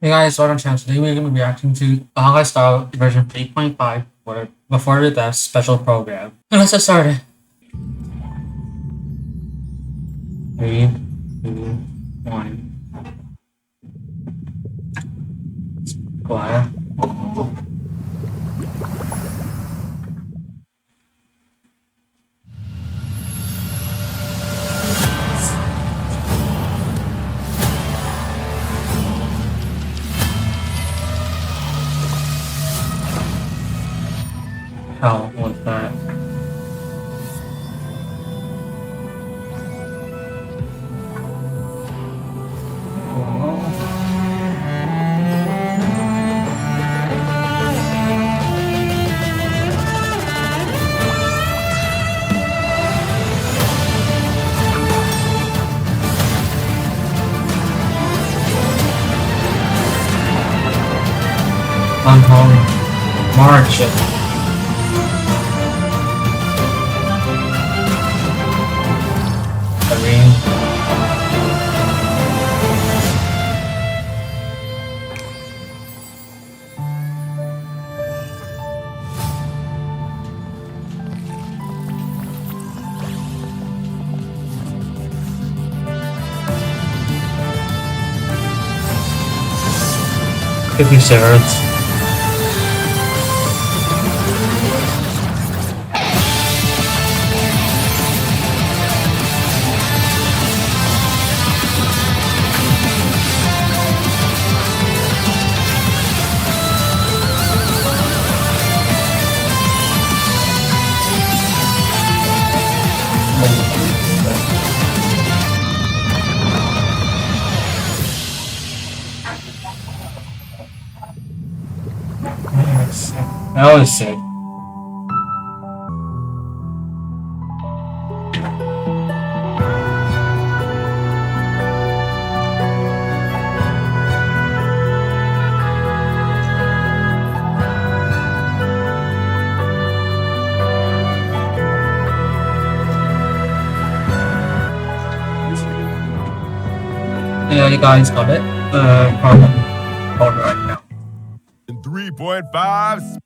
Hey guys, welcome to channel. Today we're going to be reacting to a Honkai Style version 3.5 for Before the Death special program. And let's get started. 3, 2, 1. Quiet. How was that? Unholy. March. Could be Sarah's. That was sick. Yeah, you guys got it. Problem on right now. 3.5.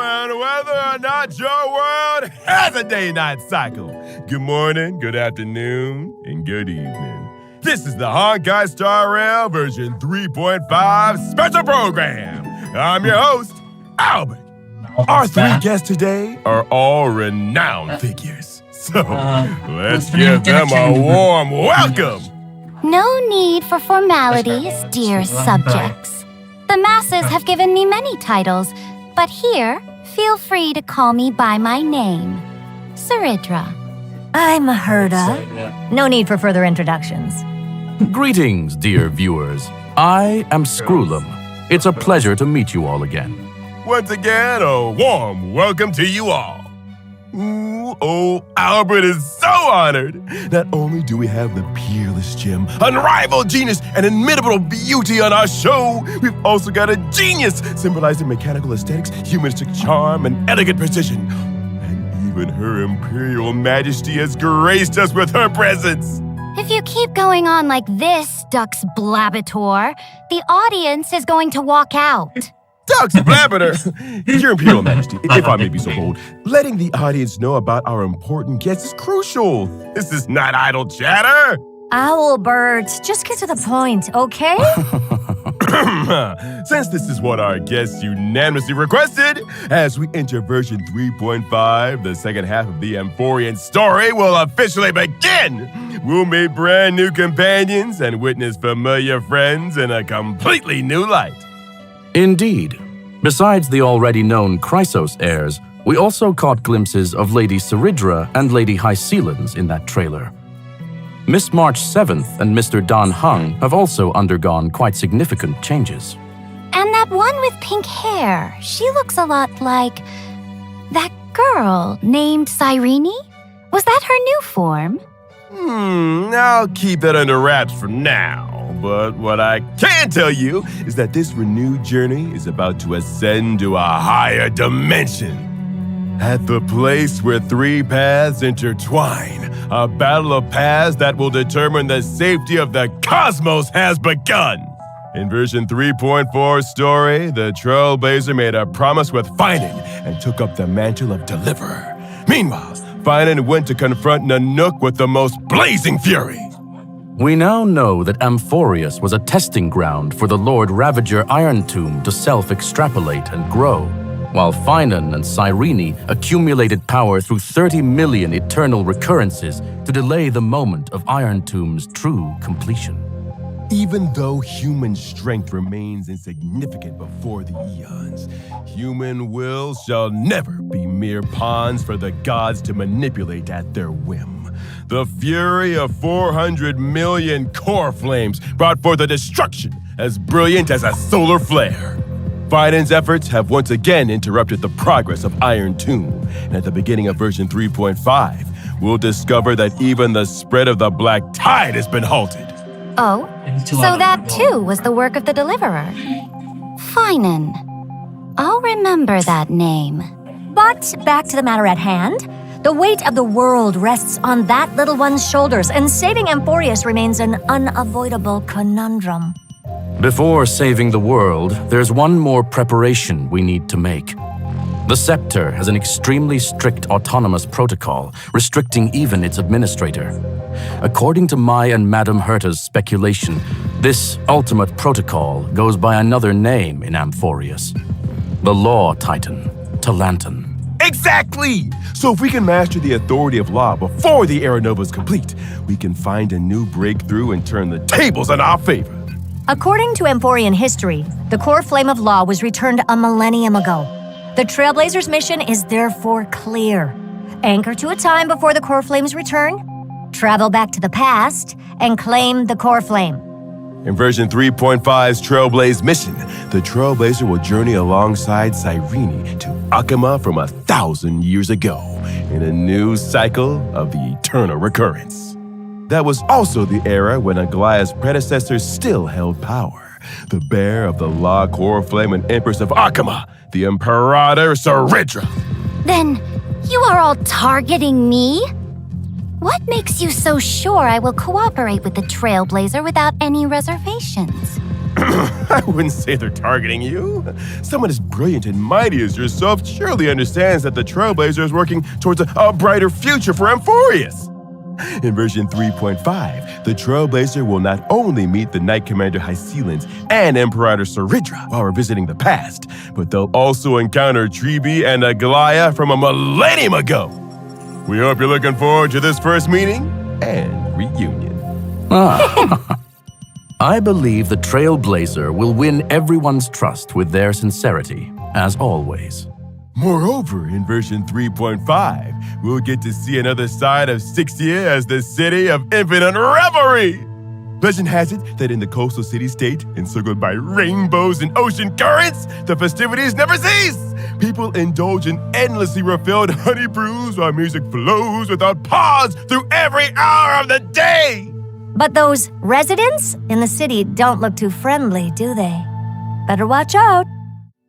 And whether or not your world has a day-night cycle. Good morning, good afternoon, and good evening. This is the Honkai Star Rail version 3.5 special program. I'm your host, Albert. Our three guests today are all renowned figures. So let's give them a warm welcome. No need for formalities, dear subjects. The masses have given me many titles, but here, feel free to call me by my name, Saridra. I'm Herda. No need for further introductions. Greetings, dear viewers. I am Screwlum. It's a pleasure to meet you all again. Once again, a warm welcome to you all. Ooh, oh, Albert is so honored. Not only do we have the peerless gem, unrivaled genius, and inimitable beauty on our show, we've also got a genius symbolizing mechanical aesthetics, humanistic charm, and elegant precision. And even Her Imperial Majesty has graced us with her presence. If you keep going on like this, Dux Blabator, the audience is going to walk out. Dux Blabator! Your Imperial Majesty, if I may be so bold, letting the audience know about our important guests is crucial. This is not idle chatter. Owlbirds, just get to the point, okay? Since this is what our guests unanimously requested, as we enter version 3.5, the second half of the Amphorian story will officially begin. We'll meet brand new companions and witness familiar friends in a completely new light. Indeed. Besides the already known Chrysos heirs, we also caught glimpses of Lady Saridra and Lady Hycelens in that trailer. Miss March 7th and Mr. Don Hung have also undergone quite significant changes. And that one with pink hair, she looks a lot like that girl named Cyrene? Was that her new form? I'll keep that under wraps for now. But what I can tell you is that this renewed journey is about to ascend to a higher dimension. At the place where three paths intertwine, a battle of paths that will determine the safety of the cosmos has begun. In version 3.4 story, the Trailblazer made a promise with Finan and took up the mantle of Deliverer. Meanwhile, Finan went to confront Nanook with the most blazing fury. We now know that Amphorius was a testing ground for the Lord Ravager Iron Tomb to self-extrapolate and grow, while Finan and Cyrene accumulated power through 30 million eternal recurrences to delay the moment of Iron Tomb's true completion. Even though human strength remains insignificant before the eons, human wills shall never be mere pawns for the gods to manipulate at their whim. The fury of 400 million core flames brought forth a destruction as brilliant as a solar flare. Finan's efforts have once again interrupted the progress of Iron Tomb, and at the beginning of version 3.5, we'll discover that even the spread of the Black Tide has been halted. Oh, so that too was the work of the Deliverer. Finan. I'll remember that name. But back to the matter at hand. The weight of the world rests on that little one's shoulders, and saving Amphorius remains an unavoidable conundrum. Before saving the world, there's one more preparation we need to make. The Scepter has an extremely strict autonomous protocol, restricting even its administrator. According to my and Madame Herta's speculation, this ultimate protocol goes by another name in Amphorius. The Law Titan, Talantan. Exactly! So if we can master the authority of law before the Era Nova is complete, we can find a new breakthrough and turn the tables in our favor. According to Amphorian history, the core flame of law was returned a millennium ago. The Trailblazer's mission is therefore clear. Anchor to a time before the core flame's return, travel back to the past, and claim the core flame. In version 3.5's Trailblaze mission, the Trailblazer will journey alongside Cyrene to Akama from 1,000 years ago in a new cycle of the eternal recurrence. That was also the era when Aglaya's predecessors still held power, the bearer of the Law Core Flame and Empress of Akama, the Imperator Saridra. Then you are all targeting me? What makes you so sure I will cooperate with the Trailblazer without any reservations? I wouldn't say they're targeting you. Someone as brilliant and mighty as yourself surely understands that the Trailblazer is working towards a brighter future for Amphorius. In version 3.5, the Trailblazer will not only meet the Knight Commander Hysealans and Imperator Saridra while revisiting the past, but they'll also encounter Tribi and Aglaya from a millennium ago. We hope you're looking forward to this first meeting and reunion. I believe the Trailblazer will win everyone's trust with their sincerity, as always. Moreover, in version 3.5, we'll get to see another side of Sixia as the city of infinite revelry. Legend has it that in the coastal city-state, encircled by rainbows and ocean currents, the festivities never cease. People indulge in endlessly refilled honey brews while music flows without pause through every hour of the day. But those residents in the city don't look too friendly, do they? Better watch out.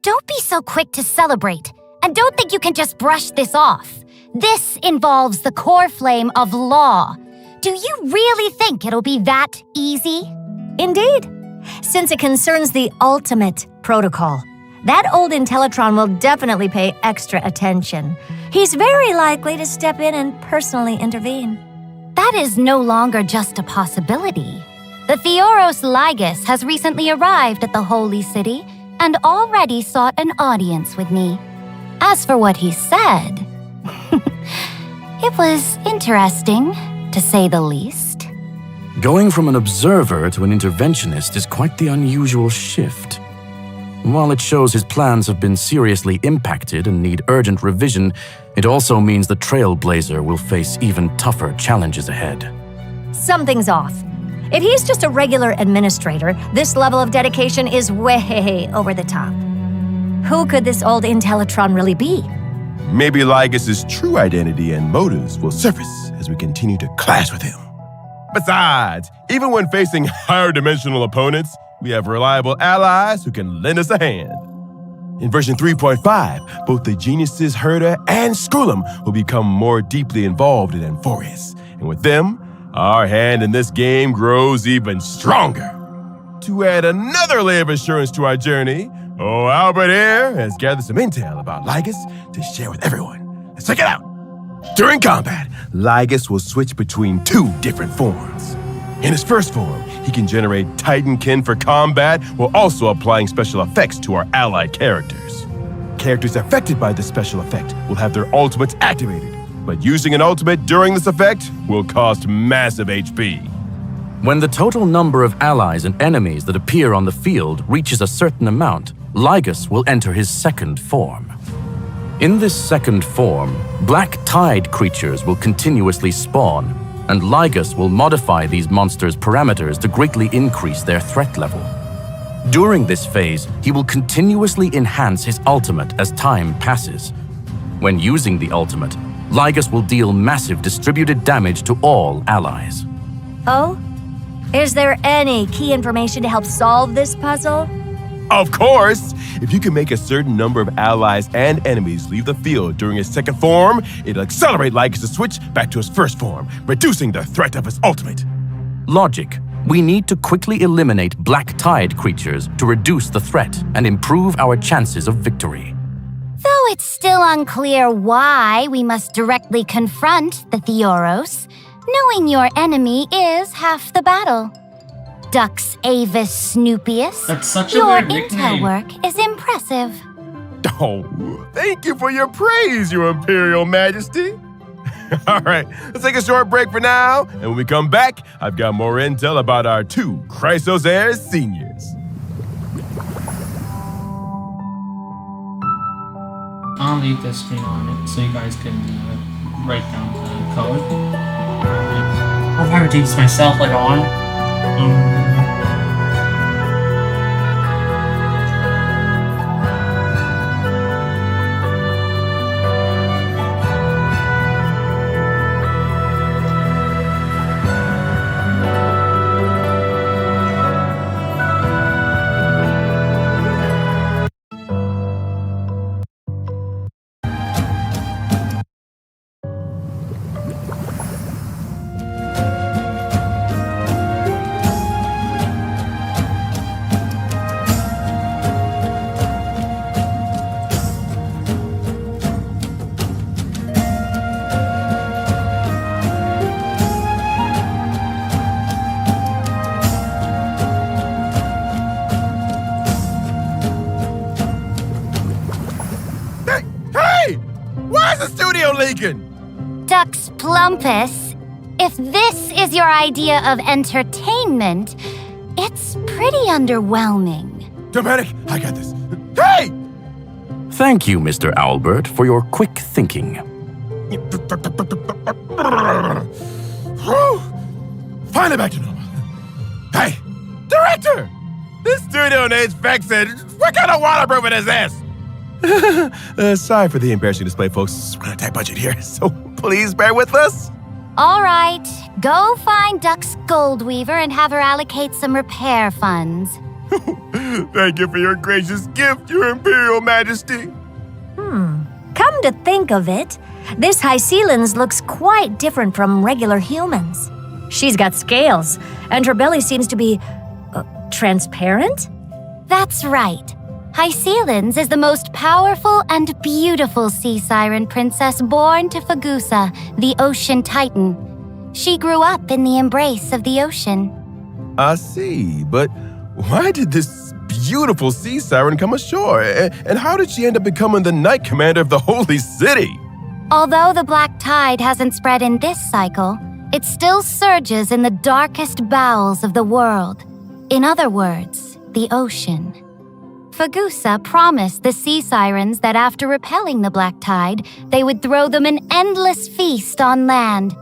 Don't be so quick to celebrate, and don't think you can just brush this off. This involves the core flame of law. Do you really think it'll be that easy? Indeed. Since it concerns the ultimate protocol, that old Intellitron will definitely pay extra attention. He's very likely to step in and personally intervene. That is no longer just a possibility. The Theoros Ligus has recently arrived at the Holy City and already sought an audience with me. As for what he said, it was interesting, to say the least. Going from an observer to an interventionist is quite the unusual shift. While it shows his plans have been seriously impacted and need urgent revision, it also means the Trailblazer will face even tougher challenges ahead. Something's off. If he's just a regular administrator, this level of dedication is way over the top. Who could this old Intellitron really be? Maybe Ligus's true identity and motives will surface as we continue to clash with him. Besides, even when facing higher dimensional opponents, we have reliable allies who can lend us a hand. In version 3.5, both the geniuses Herda and Skrullum will become more deeply involved in Amphorius. And with them, our hand in this game grows even stronger. To add another layer of assurance to our journey, Albert here has gathered some intel about Lygus to share with everyone. Let's check it out. During combat, Lygus will switch between two different forms. In his first form, he can generate Titankin for combat while also applying special effects to our allied characters. Characters affected by this special effect will have their ultimates activated, but using an ultimate during this effect will cost massive HP. When the total number of allies and enemies that appear on the field reaches a certain amount, Lygus will enter his second form. In this second form, black tide creatures will continuously spawn, and Lygus will modify these monsters' parameters to greatly increase their threat level. During this phase, he will continuously enhance his ultimate as time passes. When using the ultimate, Lygus will deal massive distributed damage to all allies. Oh? Is there any key information to help solve this puzzle? Of course! If you can make a certain number of allies and enemies leave the field during his second form, it'll accelerate Lygus' switch back to his first form, reducing the threat of his ultimate. Logic. We need to quickly eliminate black tide creatures to reduce the threat and improve our chances of victory. Though it's still unclear why we must directly confront the Theoros, knowing your enemy is half the battle. Dux Avis Snoopius, That's such a your weird intel nickname. work is impressive. Oh, thank you for your praise, Your Imperial Majesty. All right, let's take a short break for now, and when we come back, I've got more intel about our two Chrysos heirs seniors. I'll leave this screen on it so you guys can write down the code. I'll probably do this myself like I want. Hey! Why is the studio leaking? Dux Plumpus, if this is your idea of entertainment, it's pretty underwhelming. Dominic, I got this. Hey! Thank you, Mr. Albert, for your quick thinking. Whew. Finally back to normal. Hey, director! This studio needs fixing. What kind of waterproofing is this? Sorry for the embarrassing display, folks. We're on a tight budget here, so please bear with us. All right, go find Dux Goldweaver and have her allocate some repair funds. Thank you for your gracious gift, Your Imperial Majesty. Come to think of it, this Hycelan's looks quite different from regular humans. She's got scales, and her belly seems to be transparent? That's right. Hycelan's is the most powerful and beautiful sea siren princess born to Fagusa, the ocean titan. She grew up in the embrace of the ocean. I see, but why did this beautiful sea siren come ashore? And how did she end up becoming the Knight Commander of the Holy City? Although the black tide hasn't spread in this cycle, it still surges in the darkest bowels of the world. In other words, the ocean. Fagusa promised the sea sirens that after repelling the black tide, they would throw them an endless feast on land.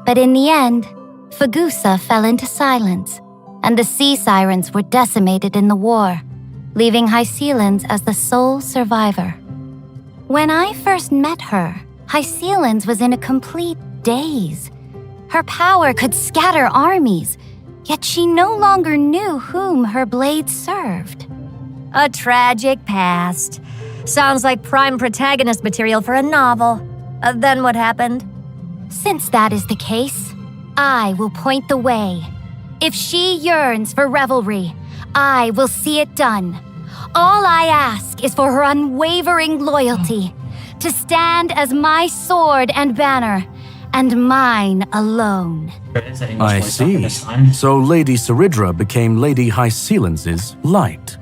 But in the end, Fagusa fell into silence, and the sea sirens were decimated in the war, leaving Hycelan's as the sole survivor. When I first met her, Hycelan's was in a complete daze. Her power could scatter armies, yet she no longer knew whom her blade served. A tragic past. Sounds like prime protagonist material for a novel. Then what happened? Since that is the case, I will point the way. If she yearns for revelry, I will see it done. All I ask is for her unwavering loyalty, to stand as my sword and banner, and mine alone. I see. So Lady Saridra became Lady Hysealance's light.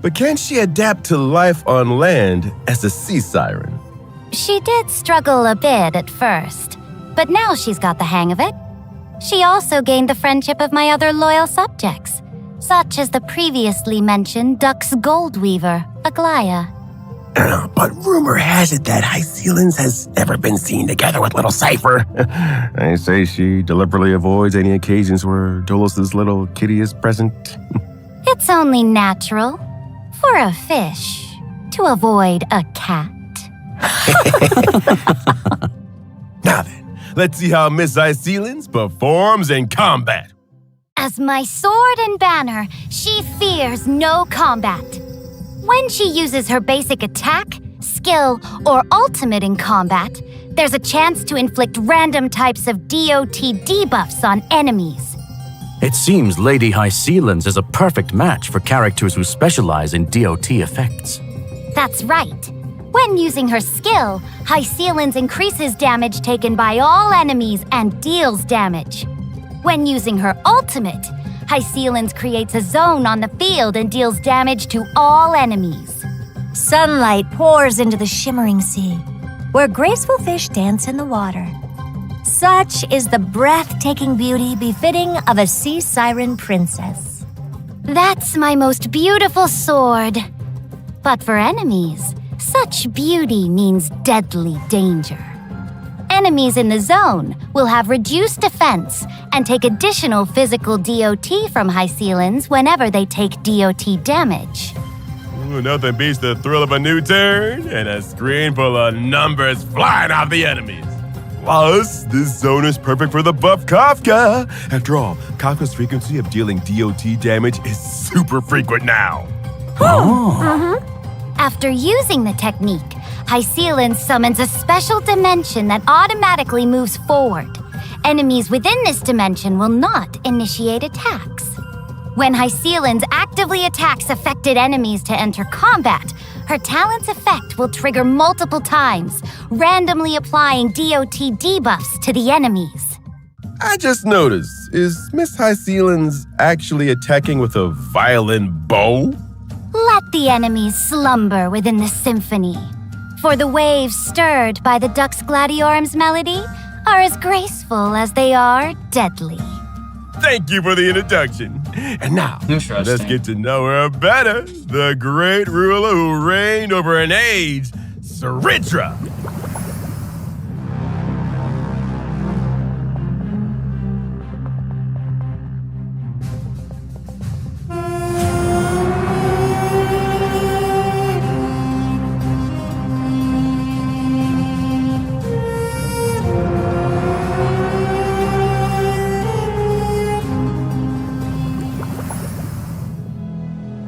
But can she adapt to life on land as a sea siren? She did struggle a bit at first, but now she's got the hang of it. She also gained the friendship of my other loyal subjects, such as the previously mentioned Duck's Goldweaver, Aglaya. But rumor has it that Hysealans has never been seen together with little Cypher. I say she deliberately avoids any occasions where Dolos's little kitty is present. It's only natural for a fish to avoid a cat. Now then, let's see how Miss Hysealans performs in combat. As my sword and banner, she fears no combat. When she uses her basic attack, skill, or ultimate in combat, there's a chance to inflict random types of DOT debuffs on enemies. It seems Lady Hysealans is a perfect match for characters who specialize in DOT effects. That's right. When using her skill, Hysealans increases damage taken by all enemies and deals damage. When using her ultimate, Hysealans creates a zone on the field and deals damage to all enemies. Sunlight pours into the shimmering sea, where graceful fish dance in the water. Such is the breathtaking beauty befitting of a sea siren princess. That's my most beautiful sword. But for enemies, such beauty means deadly danger. Enemies in the zone will have reduced defense and take additional physical DOT from Hysealans whenever they take DOT damage. Ooh, nothing beats the thrill of a new turn and a screen full of numbers flying off the enemies. Plus, this zone is perfect for the buff Kafka. After all, Kafka's frequency of dealing DOT damage is super frequent now. After using the technique, Hysealans summons a special dimension that automatically moves forward. Enemies within this dimension will not initiate attacks. When Hysealans actively attacks affected enemies to enter combat, her talent's effect will trigger multiple times, randomly applying DOT debuffs to the enemies. I just noticed, is Miss Hysealans actually attacking with a violin bow? Let the enemies slumber within the symphony, for the waves stirred by the Dux Gladiorum's melody are as graceful as they are deadly. Thank you for the introduction. And now, let's get to know her better. The great ruler who reigned over an age, Saridra.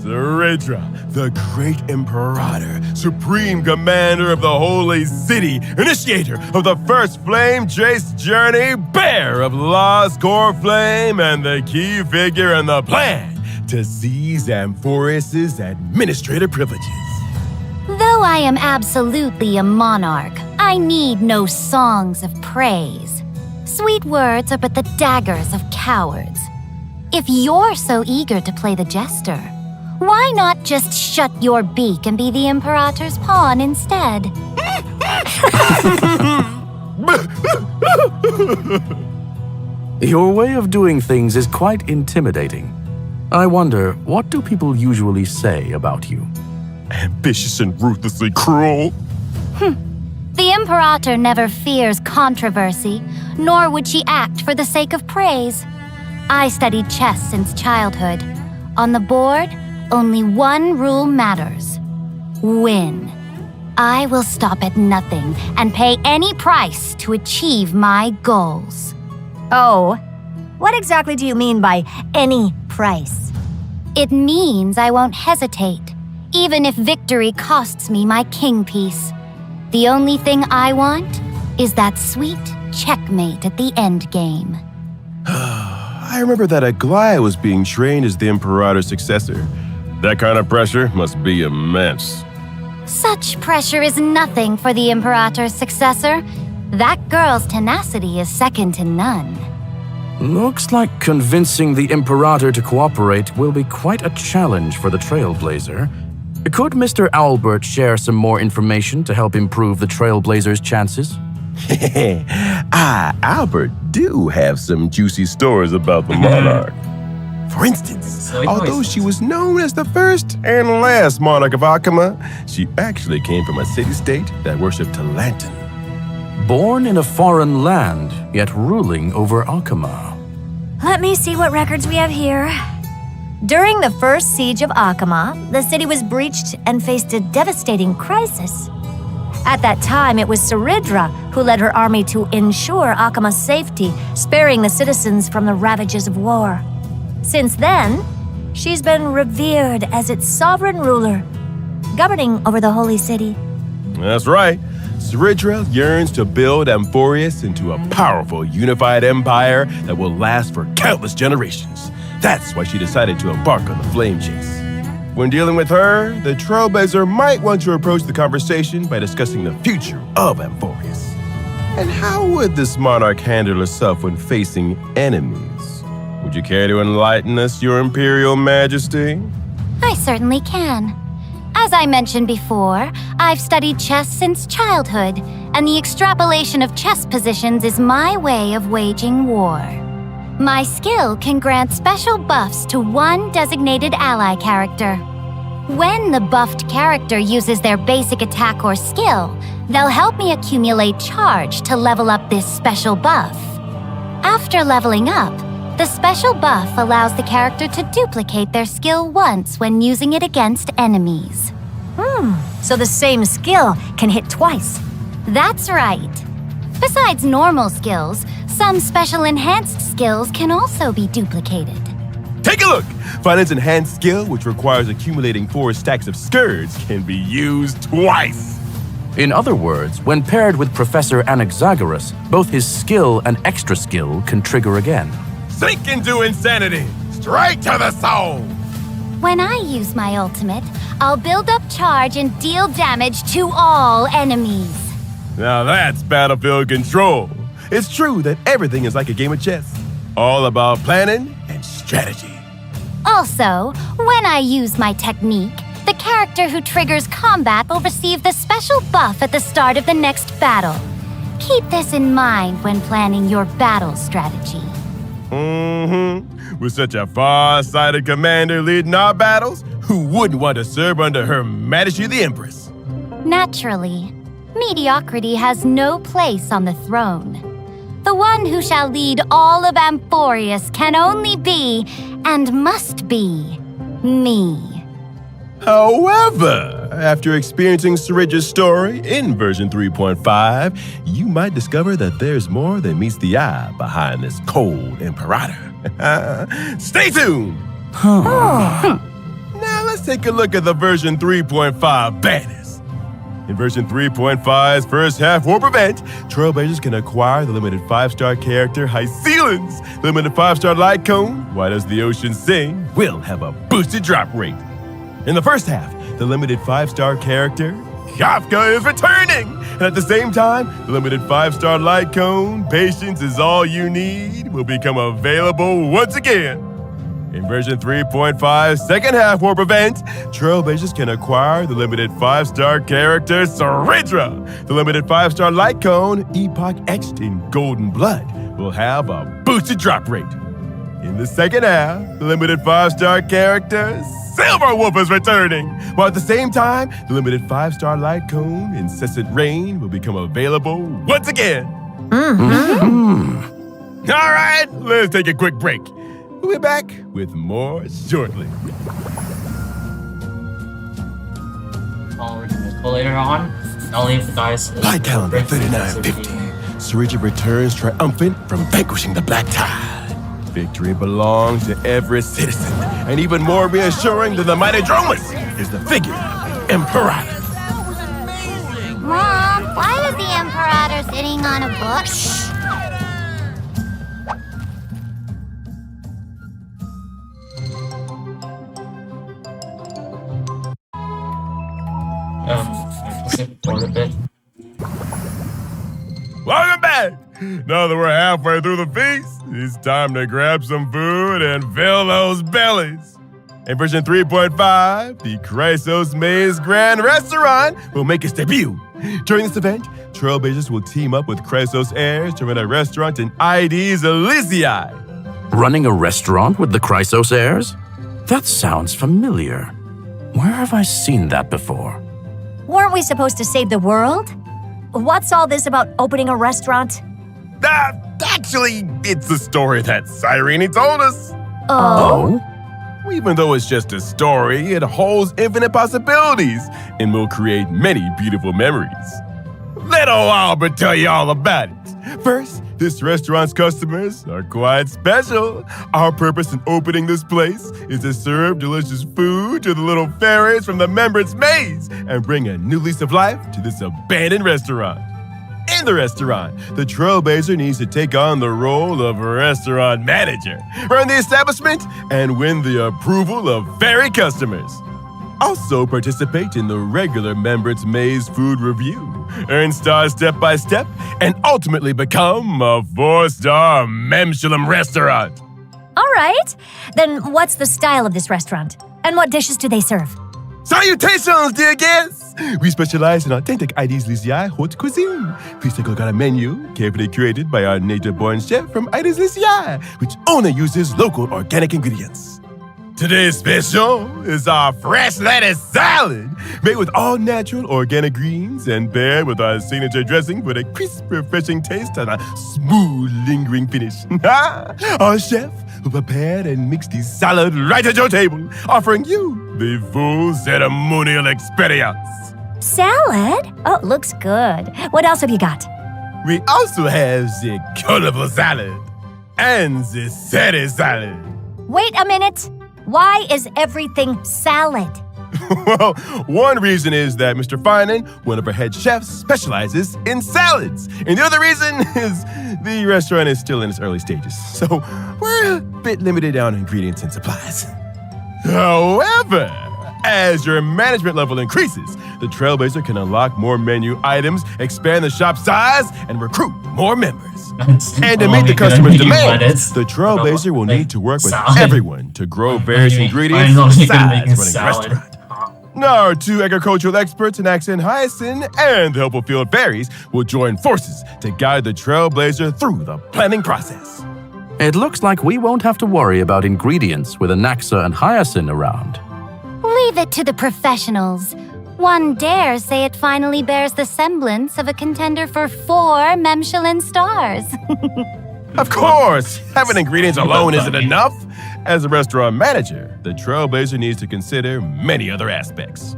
Saridra, the great imperator, supreme commander of the holy city, initiator of the first flame chase journey, bearer of lost core flame, and the key figure in the plan to seize Amphoris's administrative privileges. Though I am absolutely a monarch, I need no songs of praise. Sweet words are but the daggers of cowards. If you're so eager to play the jester, why not just shut your beak and be the Imperator's pawn instead? Your way of doing things is quite intimidating. I wonder, what do people usually say about you? Ambitious and ruthlessly cruel. The Imperator never fears controversy, nor would she act for the sake of praise. I studied chess since childhood. On the board, only one rule matters: win. I will stop at nothing and pay any price to achieve my goals. Oh, what exactly do you mean by any price? It means I won't hesitate, even if victory costs me my king piece. The only thing I want is that sweet checkmate at the end game. I remember that Aglaia was being trained as the Imperator's successor. That kind of pressure must be immense. Such pressure is nothing for the Imperator's successor. That girl's tenacity is second to none. Looks like convincing the Imperator to cooperate will be quite a challenge for the Trailblazer. Could Mr. Albert share some more information to help improve the Trailblazer's chances? Albert do have some juicy stories about the monarch. For instance, although she was known as the first and last monarch of Akama, she actually came from a city-state that worshipped Talantin. Born in a foreign land, yet ruling over Akama. Let me see what records we have here. During the first siege of Akama, the city was breached and faced a devastating crisis. At that time, it was Saridra who led her army to ensure Akama's safety, sparing the citizens from the ravages of war. Since then, she's been revered as its sovereign ruler, governing over the holy city. That's right. Saridra yearns to build Amphorius into a powerful, unified empire that will last for countless generations. That's why she decided to embark on the flame chase. When dealing with her, the Trailblazer might want to approach the conversation by discussing the future of Amphorius. And how would this monarch handle herself when facing enemies? Would you care to enlighten us, Your Imperial Majesty? I certainly can. As I mentioned before, I've studied chess since childhood, and the extrapolation of chess positions is my way of waging war. My skill can grant special buffs to one designated ally character. When the buffed character uses their basic attack or skill, they'll help me accumulate charge to level up this special buff. After leveling up, the special buff allows the character to duplicate their skill once when using it against enemies. So the same skill can hit twice. That's right. Besides normal skills, some special enhanced skills can also be duplicated. Take a look! Finance Enhanced skill, which requires accumulating 4 stacks of scourge, can be used twice. In other words, when paired with Professor Anaxagoras, both his skill and extra skill can trigger again. Sink into insanity! Straight to the soul! When I use my ultimate, I'll build up charge and deal damage to all enemies. Now that's battlefield control. It's true that everything is like a game of chess. All about planning and strategy. Also, when I use my technique, the character who triggers combat will receive the special buff at the start of the next battle. Keep this in mind when planning your battle strategy. With such a far-sighted commander leading our battles, who wouldn't want to serve under Her Majesty the Empress? Naturally, mediocrity has no place on the throne. The one who shall lead all of Amphorius can only be, and must be, me. However, after experiencing Saridra's story in version 3.5, you might discover that there's more than meets the eye behind this cold Imperator. Stay tuned! Now let's take a look at the version 3.5 banners. In version 3.5's first half warp event, Trailblazers can acquire the limited 5-star character Hysealin's limited 5-star light cone. Why Does the Ocean Sing will have a boosted drop rate. In the first half, the limited 5-star character Kafka is returning, and at the same time, the limited 5-star light cone Patience Is All You Need will become available once again. In version 3.5's second half warp event, Trailblazers can acquire the limited 5-star character Saridra. The limited 5-star light cone, Epoch Etched in Golden Blood, will have a boosted drop rate. In the second half, the limited 5-star character Silverwolf is returning, while at the same time, the limited 5-star light cone Incessant Rain will become available once again. All right, let's take a quick break. We'll be back with more shortly. I'll read this later on. I'll leave the guys. Flight calendar 3950. Saridra returns triumphant from vanquishing the Black Tide. Victory belongs to every citizen, and even more reassuring than the mighty Dromus. is the figure of the Imperator. Mom, why is the Imperator sitting on a book? For a bit. Welcome back! Now that we're halfway through the feast, it's time to grab some food and fill those bellies. In version 3.5, the Chrysos Maze Grand Restaurant will make its debut. During this event, Trailblazers will team up with Chrysos Heirs to run a restaurant in ID's Elysiae. Running a restaurant with the Chrysos heirs? That sounds familiar. Where have I seen that before? Weren't we supposed to save the world? What's all this about opening a restaurant? Actually, it's a story that Cyrene told us. Oh? Even though it's just a story, it holds infinite possibilities and will create many beautiful memories. Let old Albert tell you all about it. First, this restaurant's customers are quite special. Our purpose in opening this place is to serve delicious food to the little fairies from the Members Maze and bring a new lease of life to this abandoned restaurant. In the restaurant, the Trailblazer needs to take on the role of a restaurant manager, run the establishment, and win the approval of fairy customers. Also participate in the regular Members Maze food review, earn stars step by step, and ultimately become a 4-star Memshalem restaurant. All right. Then what's the style of this restaurant? And what dishes do they serve? Salutations, dear guests! We specialize in authentic ID's Elysiae haute cuisine. Please take a look at our menu, carefully curated by our nature-born chef from ID's Elysiae, which only uses local organic ingredients. Today's special is our fresh lettuce salad, made with all-natural organic greens and paired with our signature dressing for the crisp, refreshing taste and a smooth, lingering finish. Our chef who prepared and mixed the salad right at your table, offering you the full ceremonial experience. Salad? Oh, looks good. What else have you got? We also have the colorful salad and the city salad. Wait a minute. Why is everything salad? Well, one reason is that Mr. Finan, one of our head chefs, specializes in salads. And the other reason is the restaurant is still in its early stages, so we're a bit limited on ingredients and supplies. However, as your management level increases, the Trailblazer can unlock more menu items, expand the shop size, and recruit more members. And to meet the customer's demands, the Trailblazer will need to work with everyone to grow various ingredients besides running a restaurant. Now, our 2 agricultural experts in accent hyacinth and the helpful field fairies will join forces to guide the Trailblazer through the planning process. It looks like we won't have to worry about ingredients with Anaxa and Hyacinth around. Leave it to the professionals. One dares say it finally bears the semblance of a contender for 4 Memshalem stars. Of course, having ingredients alone isn't enough. As a restaurant manager, the Trailblazer needs to consider many other aspects.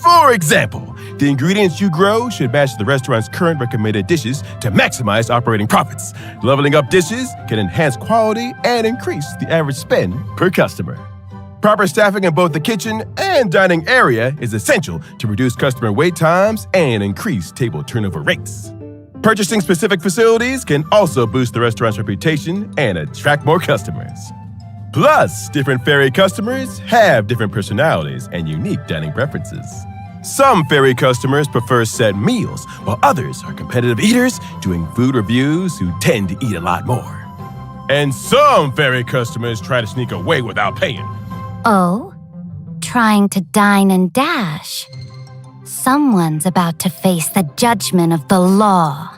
For example, the ingredients you grow should match the restaurant's current recommended dishes to maximize operating profits. Leveling up dishes can enhance quality and increase the average spend per customer. Proper staffing in both the kitchen and dining area is essential to reduce customer wait times and increase table turnover rates. Purchasing specific facilities can also boost the restaurant's reputation and attract more customers. Plus, different fairy customers have different personalities and unique dining preferences. Some fairy customers prefer set meals, while others are competitive eaters doing food reviews who tend to eat a lot more. And some fairy customers try to sneak away without paying. Oh? Trying to dine and dash? Someone's about to face the judgment of the law.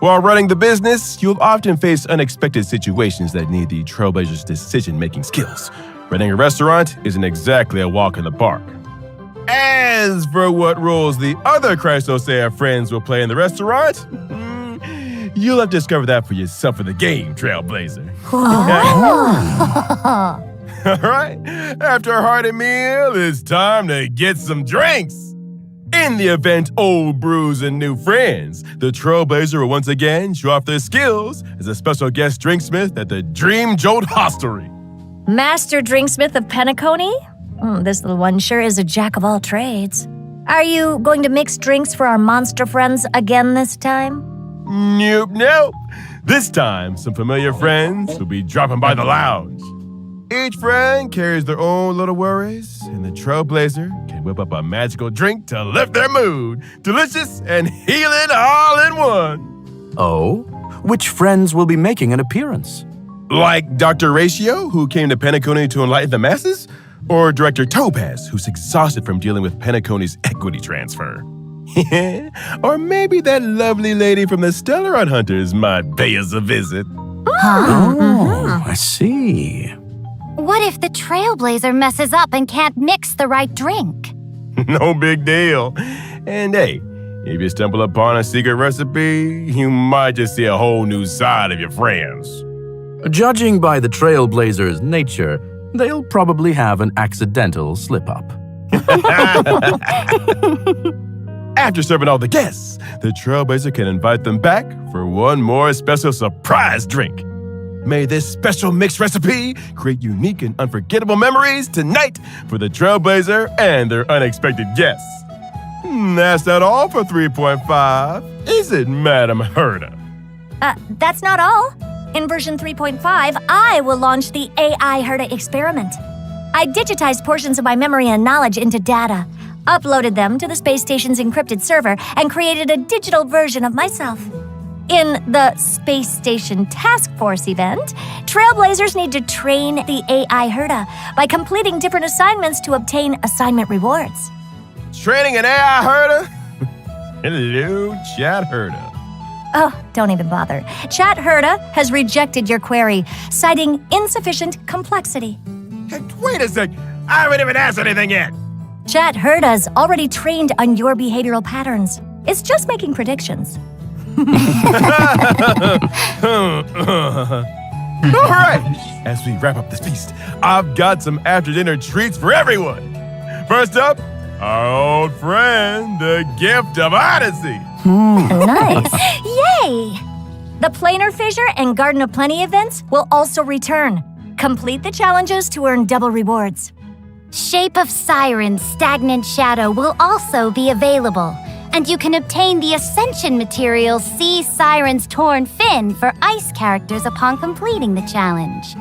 While running the business, you'll often face unexpected situations that need the Trailblazer's decision-making skills. Running a restaurant isn't exactly a walk in the park. As for what roles the other Chrysos friends will play in the restaurant, you'll have to discover that for yourself in the game, Trailblazer. All right, after a hearty meal, it's time to get some drinks. In the event old brews and new friends, the Trailblazer will once again show off their skills as a special guest drinksmith at the Dream Jolt Hostelry. Master Drinksmith of Penacony? Of course, having ingredients alone isn't enough. As a restaurant manager, the Trailblazer needs to consider many other aspects. For example, the ingredients you grow should match the restaurant's current recommended dishes to maximize operating profits. Leveling up dishes can also boost the restaurant's reputation and attract more customers. And to meet the customer's demands, the Trailblazer will need to work with everyone to grow various ingredients besides running a restaurant. This little one sure is a jack of all trades. Are you going to mix drinks for our monster friends again this time? Nope. This time, some familiar friends will be dropping by the lounge. Each friend carries their own little worries, and the Trailblazer can whip up a magical drink to lift their mood. Delicious and healing all in one. Oh? Which friends will be making an appearance? Like Dr. Ratio, who came to Penacony to enlighten the masses? Or Director Topaz, who's exhausted from dealing with Penacony's equity transfer? Or maybe that lovely lady from the Stellar Hunters might pay us a visit. Oh, I see. What if the Trailblazer messes up and can't mix the right drink? No big deal. And hey, if you stumble upon a secret recipe, you might just see a whole new side of your friends. Judging by the Trailblazer's nature, they'll probably have an accidental slip-up. After serving all the guests, the Trailblazer can invite them back for one more special surprise drink. May this special mixed recipe create unique and unforgettable memories tonight for the Trailblazer and their unexpected guests. That's not all for 3.5, is it, Madam Herda? That's not all. In version 3.5, I will launch the AI Herda experiment. I digitized portions of my memory and knowledge into data, uploaded them to the space station's encrypted server, and created a digital version of myself. In the Space Station Task Force event, Trailblazers need to train the AI Herda by completing different assignments to obtain assignment rewards. Training an AI Herda? Hello, Chat Herda. Oh, don't even bother. Chat Herda has rejected your query, citing insufficient complexity. Hey, wait a sec, I haven't even asked anything yet. Chat Herda's already trained on your behavioral patterns. It's just making predictions. All right, as we wrap up this feast, I've got some after-dinner treats for everyone. First up, our old friend, the Gift of Odyssey. Nice. Yay! The Planar Fissure and Garden of Plenty events will also return. Complete the challenges to earn double rewards. Shape of Siren's Stagnant Shadow will also be available, and you can obtain the Ascension material See Siren's Torn Fin for ice characters upon completing the challenge.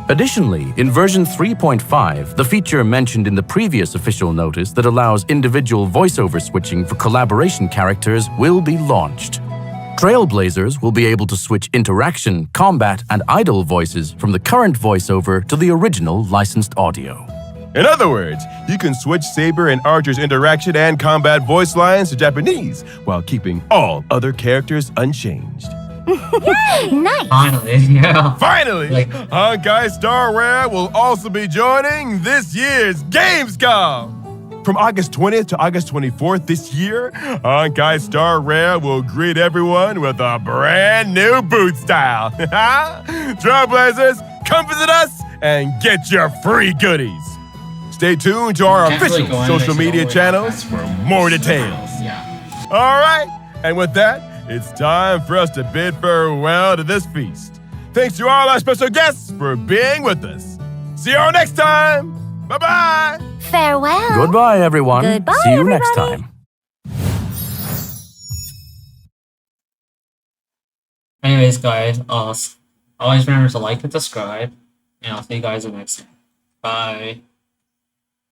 Additionally, in version 3.5, the feature mentioned in the previous official notice that allows individual voiceover switching for collaboration characters will be launched. Trailblazers will be able to switch interaction, combat, and idle voices from the current voiceover to the original licensed audio. In other words, you can switch Saber and Archer's interaction and combat voice lines to Japanese while keeping all other characters unchanged. Nice! Finally, yeah. Finally, Like- Honkai Star Rail will also be joining this year's Gamescom. From August 20th to August 24th this year, Honkai Star Rail will greet everyone with a brand new boot style. Trailblazers, come visit us and get your free goodies. Stay tuned to our Definitely official go in social next media door. channels for more details. Yeah. All right, and with that, it's time for us to bid farewell to this feast. Thanks to all our special guests for being with us. See you all next time. Bye-bye. Farewell! Goodbye, everyone. Goodbye, See you next everybody. time. Anyways, guys, always remember to like and subscribe, and I'll see you guys in the next time. Bye.